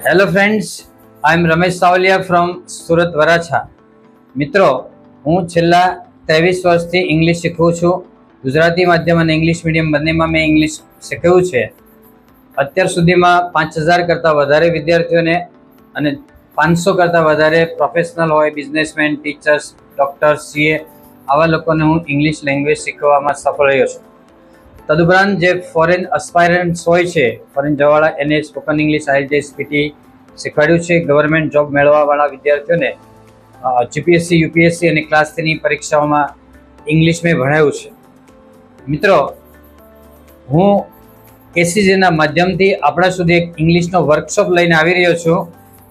Hello friends, I am Ramesh Savaliya from Surat Varachha. મિત્રો, હું છેલ્લા 23 વર્ષથી ઇંગ્લિશ શીખું છું. ગુજરાતી માધ્યમ અને ઇંગ્લિશ મીડિયમ બંનેમાં મેં ઇંગ્લિશ શીખ્યું છે. અત્યાર સુધીમાં 5000 કરતાં વધારે વિદ્યાર્થીઓને અને 500 કરતાં વધારે પ્રોફેશનલ હોય, બિઝનેસમેન, ટીચર્સ, ડૉક્ટર, સીએ આવા લોકોને હું ઇંગ્લિશ લેંગ્વેજ શીખવવામાં સફળ રહ્યો છું. તદુપરાંત જે ફોરેન અસ્પાયરન્ટ્સ હોય છે, ફોરેન જવાવાળા, એને સ્પોકન ઇંગ્લિશ, IELTS, પીટી શીખવાડ્યું છે. ગવર્મેન્ટ જોબ મેળવવાવાળા વિદ્યાર્થીઓને જીપીએસસી, યુપીએસસી અને ક્લાસ 3ની પરીક્ષાઓમાં ઇંગ્લિશ મેં ભણાવ્યું છે. મિત્રો, હું કેસીજીના માધ્યમથી આપણા સુધી એક ઇંગ્લિશનો વર્કશોપ લઈને આવી રહ્યો છું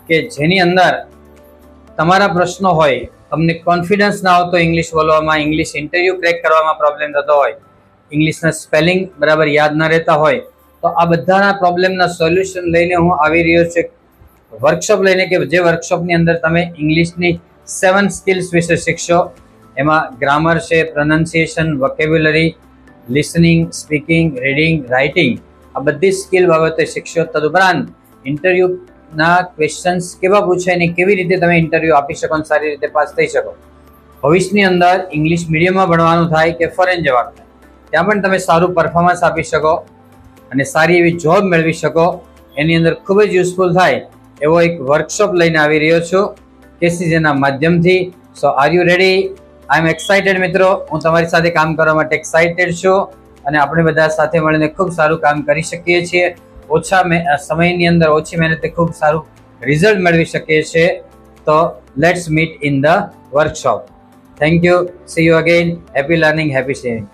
કે જેની અંદર તમારા પ્રશ્નો હોય, તમને કોન્ફિડન્સ ના આવતો ઇંગ્લિશ બોલવામાં, ઇંગ્લિશ ઇન્ટરવ્યૂ ક્રેક કરવામાં પ્રોબ્લેમ થતો હોય, ઇંગ્લિશના સ્પેલિંગ બરાબર યાદ ના રહેતા હોય, તો આ બધાના પ્રોબ્લેમના સોલ્યુશન લઈને હું આવી રહ્યો છું. વર્કશોપ લઈને કે જે વર્કશોપની અંદર તમે ઇંગ્લિશની 7 સ્કિલ્સ વિશે શીખશો. એમાં ગ્રામર છે, pronunciation, vocabulary, listening, speaking, reading, writing આ બધી સ્કિલ બાબતે શીખશો. તદુપરાંત ઇન્ટરવ્યૂના ક્વેશ્ચન્સ કેવા પૂછાય ને કેવી રીતે તમે ઇન્ટરવ્યૂ આપી શકો અને સારી રીતે પાસ થઈ શકો. ભવિષ્યની અંદર ઇંગ્લિશ મીડિયમમાં ભણવાનું થાય કે ફોરેન જવાનું થાય, ત્યાં પણ તમે સારું પરફોર્મન્સ આપી શકો અને સારી એવી જોબ મેળવી શકો. એની અંદર ખૂબ જ યુઝફુલ થાય એવો એક વર્કશોપ લઈને આવી રહ્યો છું કેસીજીના માધ્યમથી. So are you ready? I am excited મિત્રો. હું તમારી સાથે કામ કરવા માટે એક્સાઇટેડ છું અને આપણે બધા સાથે મળીને ખૂબ સારું કામ કરી શકીએ છીએ. ઓછા સમયની અંદર ઓછી મહેનતે ખૂબ સારું રિઝલ્ટ મેળવી શકીએ છીએ. તો let's meet in the workshop. Thank you. C you again. Happy learning, happy sharing.